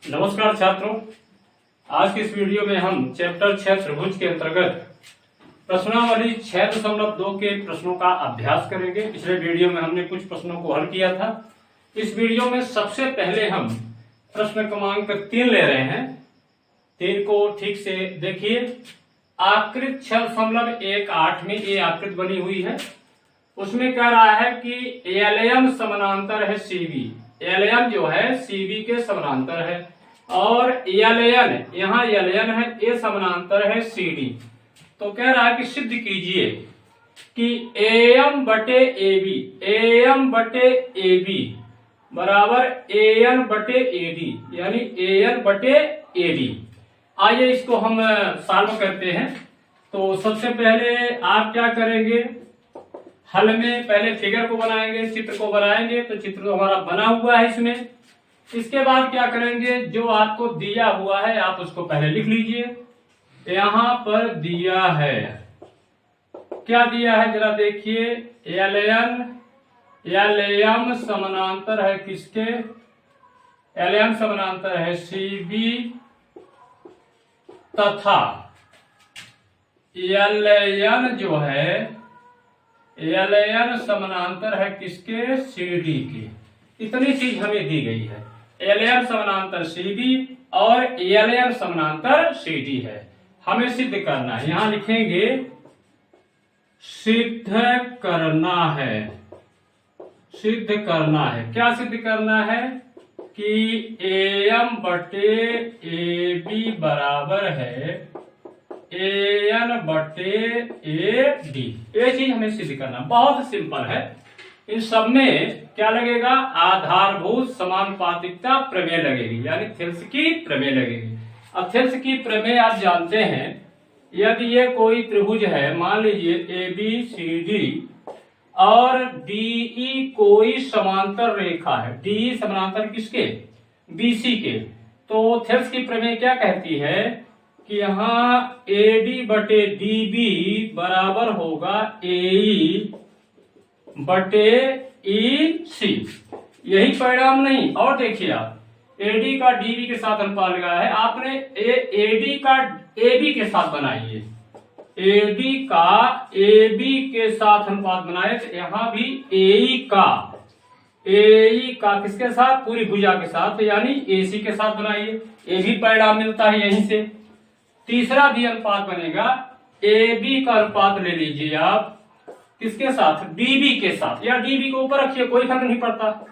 नमस्कार छात्रों, आज की इस वीडियो में हम चैप्टर 6 त्रिभुज के अंतर्गत प्रश्नावली 6.2 के प्रश्नों का अभ्यास करेंगे। पिछले वीडियो में हमने कुछ प्रश्नों को हल किया था। इस वीडियो में सबसे पहले हम प्रश्न क्रमांक 3 ले रहे हैं। 3 को ठीक से देखिए। आकृत 6.18 में ये आकृत बनी हुई है। उसमें कह रहा है कि एलएम समानांतर है सीबी। एलएम जो है सीबी के समानांतर है और एलएन, यहाँ एलएन है, ए समानांतर है सीडी। तो कह रहा है कि सिद्ध कीजिए कि एएम बटे एबी, एएम बटे एबी बराबर एएन बटे एडी, यानी एएन बटे एडी। आइए इसको हम सॉल्व करते हैं। तो सबसे पहले आप क्या करेंगे, हल में पहले फिगर को बनाएंगे, चित्र को बनाएंगे। तो चित्र तो हमारा बना हुआ है इसमें। इसके बाद क्या करेंगे, जो आपको दिया हुआ है आप उसको पहले लिख लीजिए। यहां पर दिया है, क्या दिया है जरा देखिए। एलएम समानांतर है किसके, एलएम समानांतर है सीबी तथा एलएन जो है एलएन समानांतर है किसके, सीडी के। इतनी चीज हमें दी गई है। एलएन समानांतर सीडी और एलएन समानांतर सीडी है। हमें सिद्ध करना है। यहां लिखेंगे सिद्ध करना है। सिद्ध करना है, क्या सिद्ध करना है कि एएम बटे एबी बराबर है एएन बटे एडी। ये चीज हमें सिद्ध करना, बहुत सिंपल है। इन सब में क्या लगेगा, आधारभूत समानुपातिकता प्रमेय लगेगी, यानी थेल्स की प्रमेय लगेगी। अब थेल्स की प्रमेय आप जानते हैं, यदि ये कोई त्रिभुज है, मान लीजिए ए बी सी डी और डीई कोई समांतर रेखा है। डीई समांतर किसके, बीसी के। तो थेल्स की प्रमेय क्या कहती है कि यहाँ एडी बटे डीबी बराबर होगा एई बटे ईसी। यही परिणाम नहीं, और देखिए आप एडी का डीबी के साथ अनुपात लगाया है आपने। एडी का एबी के साथ बनाइए, एडी का एबी के साथ अनुपात बनाए। तो यहाँ भी एई का किसके साथ, पूरी भुजा के साथ, यानी एसी के साथ बनाइए। ये भी परिणाम मिलता है यहीं से। तीसरा भी अनुपात बनेगा, ए बी का अनुपात ले लीजिए आप किसके साथ, डीबी के साथ, या डीबी को ऊपर रखिए कोई फर्क नहीं पड़ता।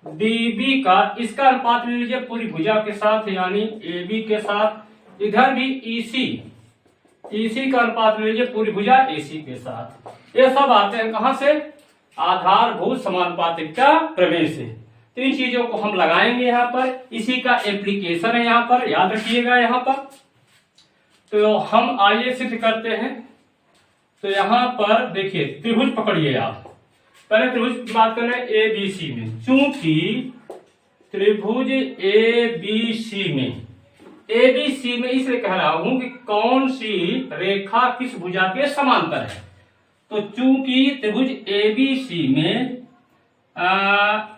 डीबी का, इसका अनुपात ले लीजिए पूरी भुजा के साथ, यानी ए बी के साथ। इधर भी ईसी का अनुपात ले लीजिए पूरी भुजा एसी के साथ। ये सब आते हैं कहां से, आधारभूत समानुपातिकता प्रमेय से। तो इन चीजों को हम लगाएंगे यहाँ पर, इसी का एप्लीकेशन है यहाँ पर, याद रखिएगा यहाँ पर। तो हम आइए सिद्ध करते हैं। तो यहां पर देखिए त्रिभुज पकड़िए आप। पहले त्रिभुज की बात करें ए बी सी में। चूंकि त्रिभुज ए बी सी में इसलिए कह रहा हूं कि कौन सी रेखा किस भुजा के समांतर है। तो चूंकि त्रिभुज ए बी सी में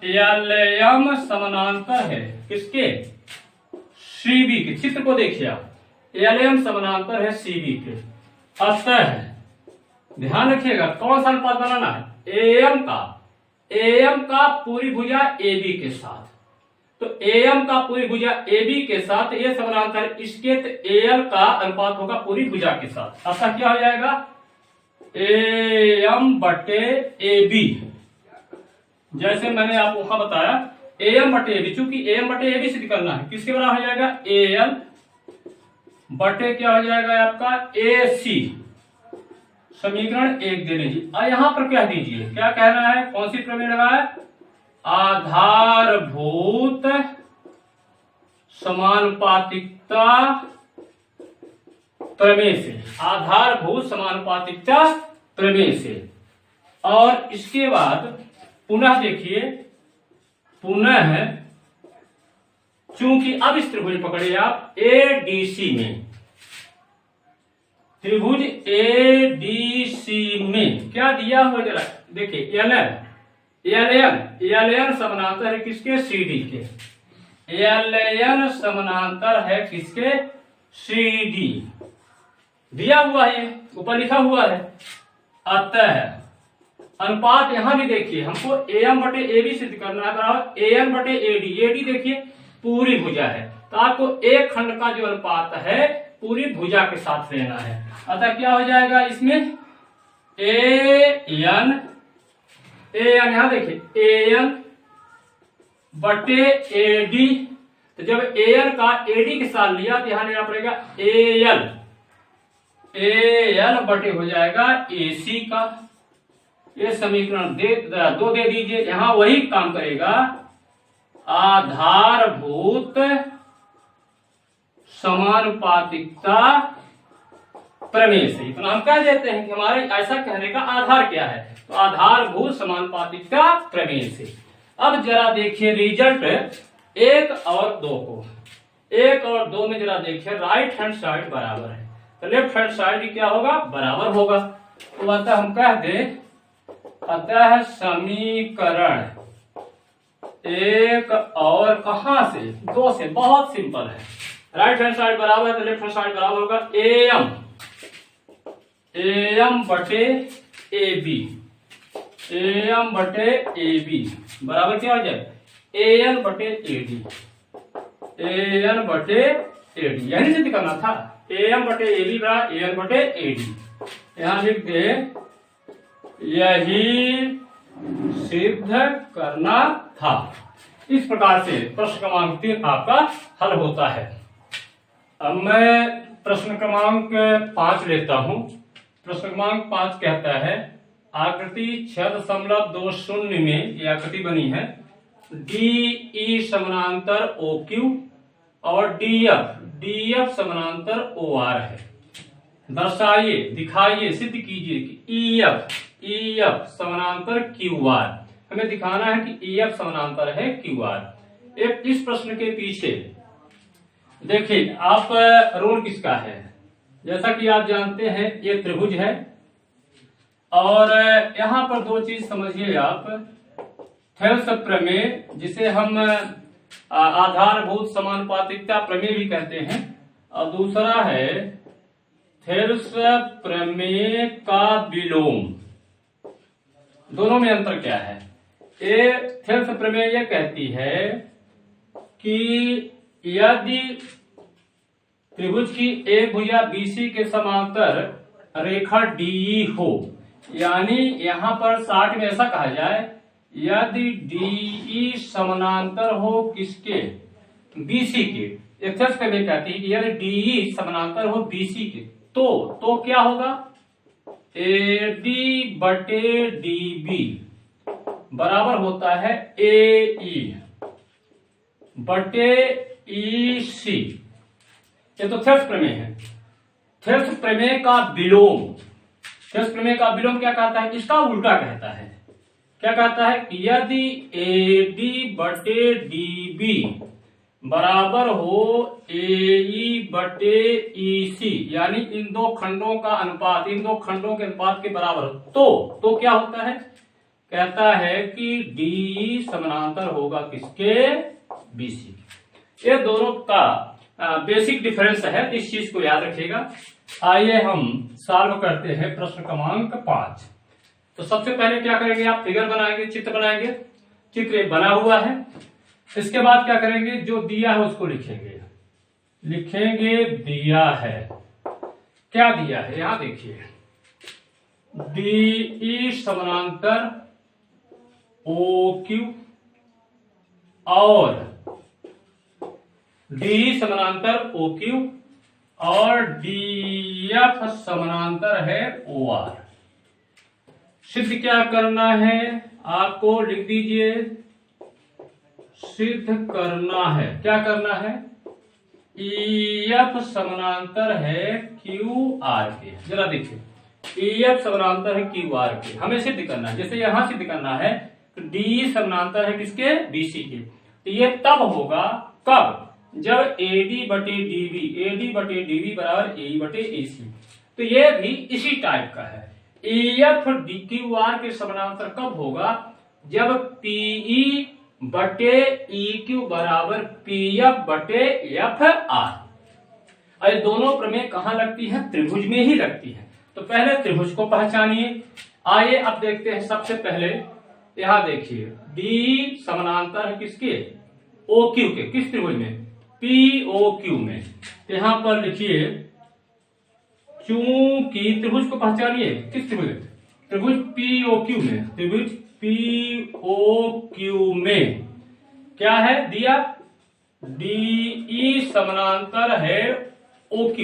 एलएम समानांतर है किसके, सीबी के। चित्र को देखिए आप, एलएम समानांतर है सीबी के। अतः ध्यान रखिएगा कौन सा अनुपात बनाना है, एएम का पूरी भुजा एबी के साथ। तो एएम का पूरी भुजा एबी के साथ, ये समानांतर इसके, तो एएल का अनुपात होगा पूरी भुजा के साथ। अतः क्या हो जाएगा, एएम बटे एबी। जैसे मैंने आपको वहां बताया एएम बटे एबी, चूंकि एएम बटे एबी सिद्ध करना है, किसके बराबर हो जाएगा, एएल बटे क्या हो जाएगा आपका एसी। समीकरण 1 दे लीजिए। और यहां पर क्या दीजिए, क्या कहना है, कौन सी प्रमेय लगा है, आधारभूत समानुपातिकता प्रमेय से, आधारभूत समानुपातिकता प्रमेय से। और इसके बाद पुनः देखिए, पुनः चूंकि अब इस त्रिभुज पकड़िए आप एडीसी में, त्रिभुज एडीसी में क्या दिया हुआ जरा देखिए, एलएन समानांतर है किसके, सीडी के। LN समानांतर है किसके? CD। दिया हुआ है, ऊपर लिखा हुआ है। अतः अनुपात यहां भी देखिए, हमको AM बटे AB सिद्ध करना है बराबर AN बटे AD। AD देखिए पूरी भुजा है, तो आपको एक खंड का जो अनुपात है पूरी भुजा के साथ लेना है। अतः क्या हो जाएगा इसमें? AN यहां देखिए AN बटे AD। तो जब AN का AD के साथ लिया तो यहां लेना पड़ेगा AL बटे हो जाएगा AC का। ये समीकरण दो दे दीजिए, यहां वही काम करेगा। आधारभूत समानुपातिकता प्रमेय से तो हम कह देते हैं कि हमारे ऐसा कहने का आधार क्या है, तो आधारभूत समानुपातिकता प्रमेय से। अब जरा देखिए रिजल्ट 1 और 2 को। 1 और 2 में जरा देखिए राइट हैंड साइड बराबर है, तो लेफ्ट हैंड साइड भी क्या होगा? बराबर होगा। तो अतः हम कह दें, अतः समीकरण 1 और कहां से? 2 से। बहुत सिंपल है, राइट हैंड साइड बराबर है तो लेफ्ट हैंड साइड बराबर होगा AM बटे AB। AM बटे AB बराबर क्या हो जाए? AN बटे AD। AN बटे AD यही सिद्ध करना था। AM बटे AB बराबर AN बटे AD। यहां लिख दे यही सिद्ध करना था। इस प्रकार से प्रश्न क्रमांक 3 आपका हल होता है। अब मैं प्रश्न क्रमांक 5 लेता हूं। प्रश्न क्रमांक 5 कहता है आकृति 6.20 में यह आकृति बनी है। DE समानांतर OQ और DF समानांतर OR है। दर्शाइए, दिखाइए, सिद्ध कीजिए कि EF समानांतर QR। हमें दिखाना है कि EF समानांतर है QR। एक इस प्रश्न के पीछे देखिए आप रोल किसका है? जैसा कि आप जानते हैं ये त्रिभुज है और यहां पर 2 चीज समझिए आप। थेल्स प्रमेय जिसे हम आधारभूत समानुपातिकता प्रमेय भी कहते हैं, और दूसरा है थेल्स प्रमेय का विलोम। दोनों में अंतर क्या है? थेल्स प्रमेय यह कहती है कि यदि त्रिभुज की एक भुजा BC के समांतर रेखा DE हो, यानी यहां पर 60 में ऐसा कहा जाए यदि DE समानांतर हो किसके? BC के। थेल्स प्रमेय कहती है कि यदि DE समानांतर हो BC के तो क्या होगा? AD बटे DB बराबर होता है AE बटे EC। ये तो थेल्स प्रमेय है। थेल्स प्रमेय का विलोम, थेल्स प्रमेय का विलोम क्या कहता है? इसका उल्टा कहता है। क्या कहता है? यदि AD बटे DB बराबर हो AE बटे EC, यानी इन दो खंडों का अनुपात, इन दो खंडों के अनुपात के बराबर हो तो क्या होता है? कहता है कि DE समानांतर होगा किसके? BC। ये दोनों का बेसिक डिफरेंस है, इस चीज को याद रखिएगा। आइए हम सॉल्व करते हैं प्रश्न क्रमांक 5। तो सबसे पहले क्या करेंगे? आप फिगर बनाएंगे, चित्र बनाएंगे। चित्र बना हुआ है। इसके बाद क्या करेंगे? जो दिया है उसको लिखेंगे दिया है। क्या दिया है? यहां देखिए DE समानांतर OQ और DE समानांतर OQ और DF समानांतर है OR। सिद्ध क्या करना है? आपको लिख दीजिए सिद्ध करना है। क्या करना है? EF समानांतर है QR के। जरा देखिए EF समानांतर है QR के, हमें सिद्ध करना है। जैसे यहां सिद्ध करना है तो DE समानांतर है किसके? BC के। तो ये तब होगा कब? जब AD बटे DB बराबर AE बटे AC। तो ये भी इसी टाइप का है। EF QR के समानांतर कब होगा? जब PE बटे EQ बराबर PF बटे FR। ये दोनों प्रमेय कहाँ लगती है? त्रिभुज में ही लगती है। तो पहले त्रिभुज को पहचानिए। आइए अब देखते हैं। सबसे पहले यहां देखिए, D समानांतर है किसके? OQ के। किस त्रिभुज में? POQ में। यहां पर लिखिए, चूंकि त्रिभुज को पहचानिए। किस त्रिभुज? त्रिभुज POQ में। त्रिभुज POQ में क्या है दिया? DE समानांतर है OQ।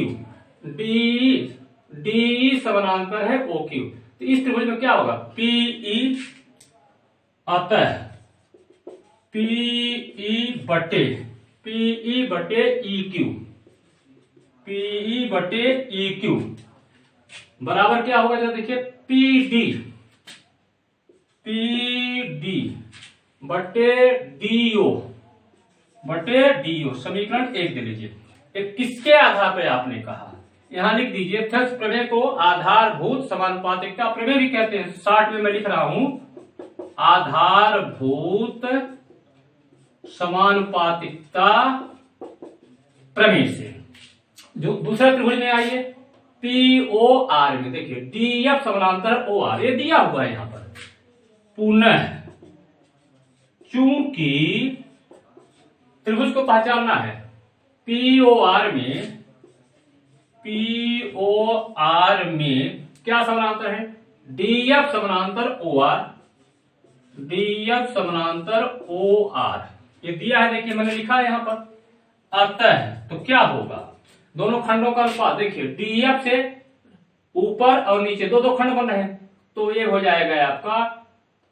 DE समानांतर है OQ। तो इस त्रिभुज में क्या होगा? PE अतः PE बटे EQ। PE बटे EQ बराबर क्या होगा? जरा देखिए, PD बटे DO। समीकरण 1 दे लीजिए। एक किसके आधार पर आपने कहा? यहां लिख दीजिए, थेल्स प्रमेय को आधारभूत समानुपातिकता प्रमेय भी कहते हैं। 60 में मैं लिख रहा हूं, आधारभूत समानुपातिकता प्रमेय से। जो दूसरा त्रिभुज में आइए, POR में देखिए, DF समानांतर OR, ये दिया हुआ है यहां पर। पुनः चूंकि त्रिभुज को पहचानना है, POR में क्या समानांतर है? DF समानांतर OR। ये दिया है, देखिए मैंने लिखा है यहां पर। अतः तो क्या होगा? दोनों खंडों का अनुपात देखिए, DF से ऊपर और नीचे दो खंड बन रहे हैं, तो ये हो जाएगा आपका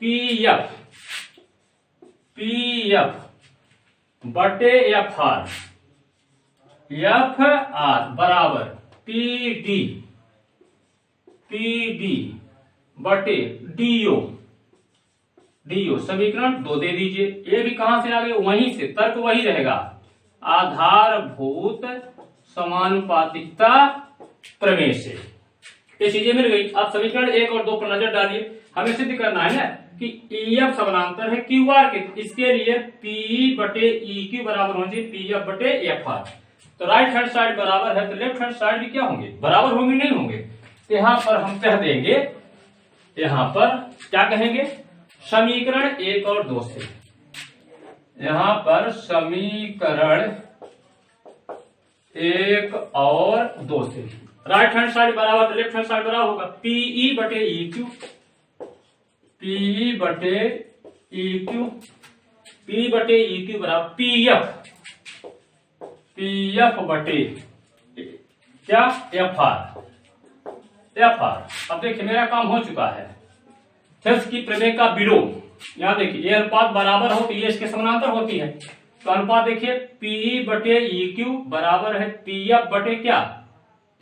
PF बटे FR बराबर PD बटे DO। समीकरण 2 दे दीजिए। ये भी कहां से आ गए? वहीं से। तर्क वही रहेगा, आधारभूत समानुपातिकता प्रमेय से। ये चीजें मिल गई। अब समीकरण 1 और 2 पर नजर डालिए। हमें सिद्ध करना है ना कि EF समानांतर है QR के। इसके लिए PE बटे EQ बराबर होना चाहिए PF बटे FR। तो राइट हैंड साइड बराबर है, तो लेफ्ट हैंड साइड भी क्या होंगे? बराबर होंगे, नहीं होंगे? तो यहां पर हम कह देंगे, यहां पर क्या कहेंगे? समीकरण 1 और 2 से। यहां पर समीकरण 1 और 2 से राइट हैंड साइड बराबर, लेफ्ट हैंड साइड बराबर होगा PE बटे EQ बराबर PF बटे क्या? FR। अब देखिए, मेरा काम हो चुका है। थेल्स की प्रमेय का विलोम। यहां देखिए, ये अनुपात बराबर हो तो ये इसके समानांतर होती है। तो अनुपात देखिए, PE बटे EQ बराबर है PF बटे क्या?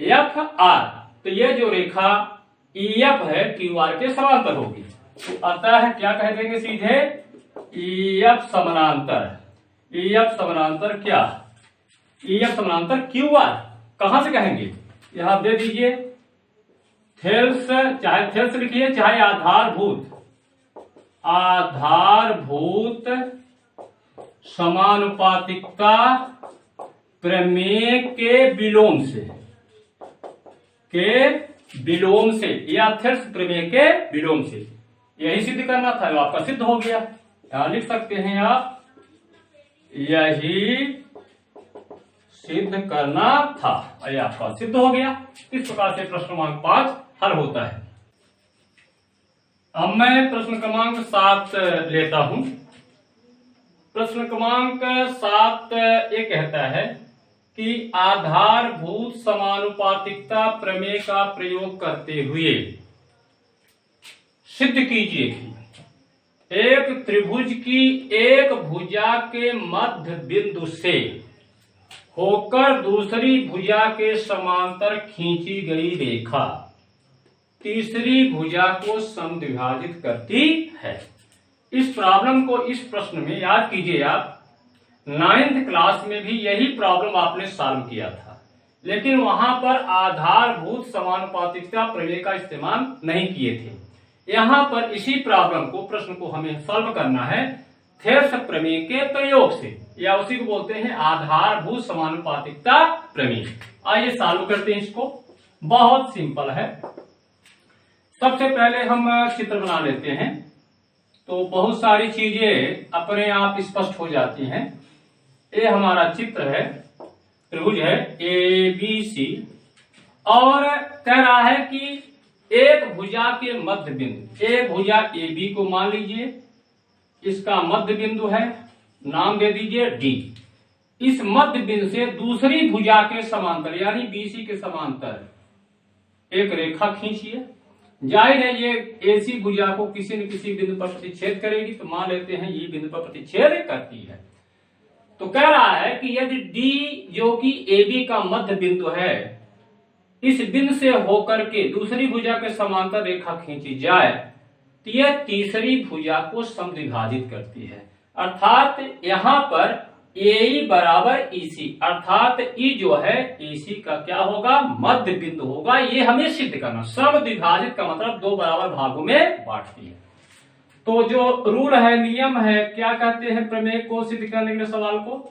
FR। तो ये जो रेखा EF है QR के समानांतर होगी। तो अतः क्या कह देंगे सीधे? EF समानांतर क्या? EF समानांतर QR। कहां से कहेंगे? यहां दे दीजिए, थेल्स, चाहे थेल्स लिखिए चाहे आधारभूत समानुपातिकता प्रमेय के विलोम से या थेल्स प्रमेय के विलोम से। यही सिद्ध करना था, आपका सिद्ध हो गया। यहां लिख सकते हैं आप, यही सिद्ध करना था, ये आपका सिद्ध हो गया। इस प्रकार से प्रश्न क्रमांक 5 हल होता है। अब मैं प्रश्न क्रमांक 7 लेता हूं। प्रश्न क्रमांक 7 ये कहता है कि आधारभूत समानुपातिकता प्रमेय का प्रयोग करते हुए सिद्ध कीजिए कि एक त्रिभुज की एक भुजा के मध्य बिंदु से होकर दूसरी भुजा के समांतर खींची गई रेखा तीसरी भुजा को समद्विभाजित करती है। इस प्रॉब्लम को, इस प्रश्न में याद कीजिए आप, 9th क्लास में भी यही प्रॉब्लम आपने सॉल्व किया था, लेकिन वहां पर आधारभूत समानुपातिकता प्रमेय का इस्तेमाल नहीं किए थे। यहां पर इसी प्रॉब्लम को, प्रश्न को हमें सॉल्व करना है, थेल्स प्रमेय के प्रयोग से, या उसी को बोलते हैं आधारभूत समानुपातिकता प्रमेय। आइए सॉल्व करते हैं इसको। बहुत सिंपल है। सबसे पहले हम चित्र बना लेते हैं, तो बहुत सारी चीजें अपने आप स्पष्ट हो जाती हैं। ये हमारा चित्र है, त्रिभुज है ABC, और कह रहा है कि एक भुजा के मध्य बिंदु, एक भुजा AB को मान लीजिए, इसका मध्य बिंदु है, नाम दे दीजिए D। इस मध्य बिंदु से दूसरी भुजा के समांतर यानी BC के समांतर एक रेखा खींचिए। जाहिर है ये AC भुजा को किसी न किसी बिंदु पर प्रतिच्छेद करेगी, तो मान लेते हैं ये बिंदु पर प्रतिच्छेद करती है। तो कह रहा है कि यदि D जो कि AB का मध्य बिंदु है, इस बिंदु से होकर के दूसरी भुजा के समांतर रेखा खींची जाए, तो यह तीसरी भुजा को समद्विभाजित करती है। अर्थात यहां पर AE बराबर EC, अर्थात E जो है AC का क्या होगा, मध्य बिंदु होगा। ये हमें सिद्ध करना। समद्विभाजित का मतलब दो बराबर भागों में बांटती है। तो जो रूल है, नियम है, क्या कहते हैं प्रमेय को सिद्ध करने के लिए सवाल को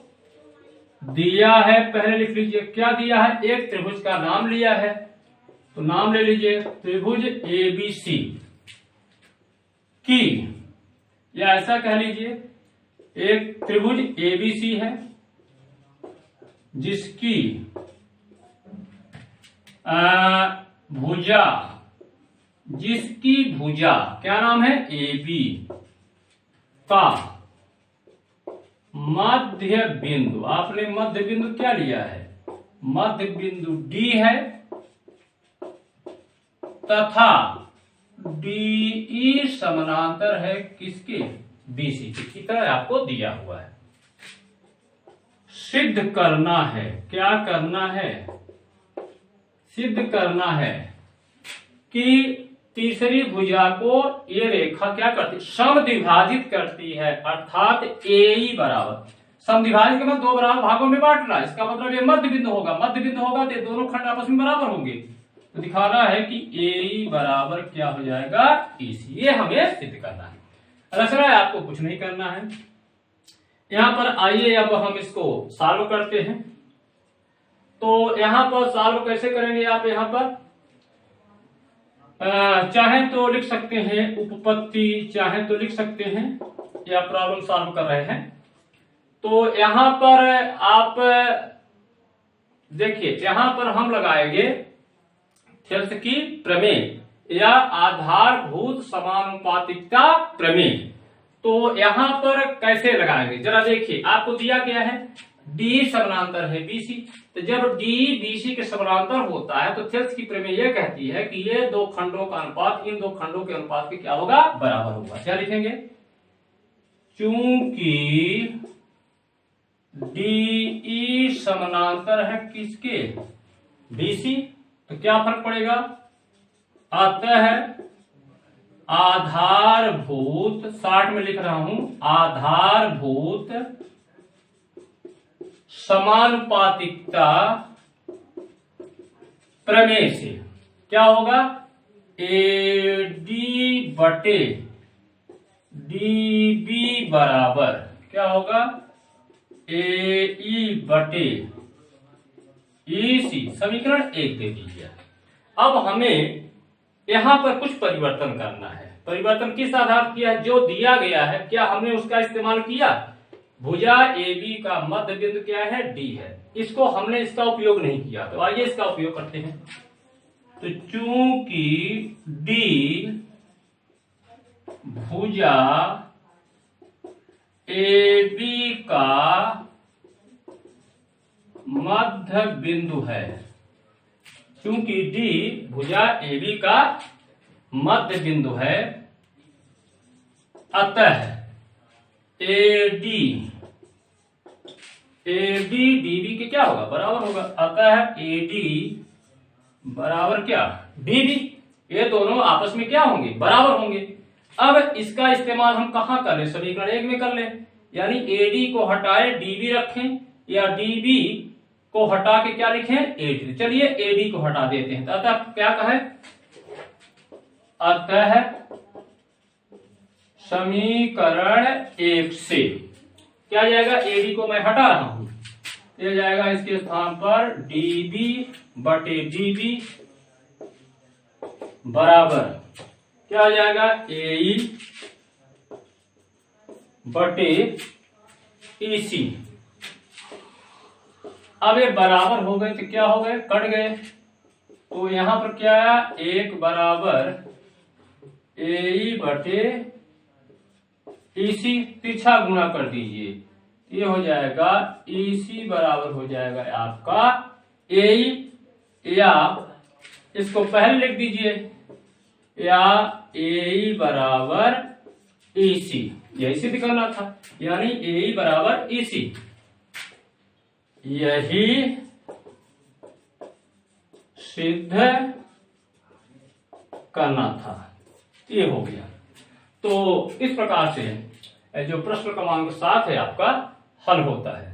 दिया है, पहले लिख लीजिए। क्या दिया है, एक त्रिभुज का नाम लिया है, तो नाम ले लीजिए त्रिभुज ABC की, या ऐसा कह लीजिए एक त्रिभुज ABC है जिसकी भुजा क्या नाम है, AB का मध्य बिंदु, आपने मध्य बिंदु क्या लिया है, मध्य बिंदु D है, तथा DE समानांतर है किसके, BC की तरह आपको दिया हुआ है। सिद्ध करना है, क्या करना है, सिद्ध करना है कि तीसरी भुजा को ये रेखा क्या करती, समद्विभाजित करती है। अर्थात AE बराबर, समद्विभाजित के मतलब दो बराबर भागों में बांटना, इसका मतलब ये मध्य बिंदु होगा, मध्य बिंदु होगा तो दोनों खंड आपस में बराबर होंगे। तो दिखाना है कि AE बराबर क्या हो जाएगा, EC। ये हमें सिद्ध करना है। रचना है, आपको कुछ नहीं करना है। यहां पर आइए अब हम इसको सॉल्व करते हैं। तो यहां पर सॉल्व कैसे करेंगे, आप यहां पर चाहे तो लिख सकते हैं उपपत्ति, चाहे तो लिख सकते हैं, या प्रॉब्लम सॉल्व कर रहे हैं। तो यहां पर आप देखिए, यहां पर हम लगाएंगे थेल्स की प्रमेय या आधारभूत समानुपातिकता प्रमेय। तो यहां पर कैसे लगाएंगे जरा देखिए, आपको दिया गया है D समानांतर है BC, तो जब D BC के समानांतर होता है तो थेल्स की प्रमेय यह कहती है कि ये दो खंडों का अनुपात इन दो खंडों के अनुपात के क्या होगा, बराबर होगा। क्या लिखेंगे, चूंकि DE समानांतर है किसके, BC, तो क्या फर्क पड़ेगा, अतः आधारभूत, 60 में लिख रहा हूं, आधारभूत समानुपातिकता प्रमेय से क्या होगा, AD बटे DB बराबर क्या होगा, AE बटे EC। समीकरण 1 दे दीजिए। अब हमें यहां पर कुछ परिवर्तन करना है। परिवर्तन किस आधार किया है, जो दिया गया है क्या हमने उसका इस्तेमाल किया। भुजा AB का मध्य बिंदु क्या है, D है, इसको हमने इसका उपयोग नहीं किया, तो आइए इसका उपयोग करते हैं। तो चूंकि D भुजा AB का मध्य बिंदु है, चूंकि D भुजा AB का मध्य बिंदु है, अतः AD DB के क्या होगा, बराबर होगा। अतः AD बराबर क्या, DB, ये दोनों आपस में क्या होंगे, बराबर होंगे। अब इसका इस्तेमाल हम कहां कर ले, समीकरण 1 में कर ले, यानी AD को हटाए DB रखें, या DB को हटा के क्या लिखें, AD। चलिए AD को हटा देते हैं, अतः क्या कहे, अतः समीकरण 1 से क्या आ जाएगा, एडी को मैं हटा रहा हूं, ये जाएगा इसके स्थान पर डीबी बटे डीबी बराबर क्या आ जाएगा, एई बटे ईसी। अब ये बराबर हो गए तो क्या हो गए, कट गए, तो यहां पर क्या आया, 1 बराबर एई बटे ईसी, पीछा गुणा कर दीजिए, ये हो जाएगा ईसी बराबर हो जाएगा आपका एई, या इसको पहले लिख दीजिए, या एई बराबर ईसी, यही सिद्ध करना था, यानी एई बराबर ईसी, यही सिद्ध करना था, ये हो गया। तो इस प्रकार से जो प्रश्न क्रमांक 7 है आपका हल होता है।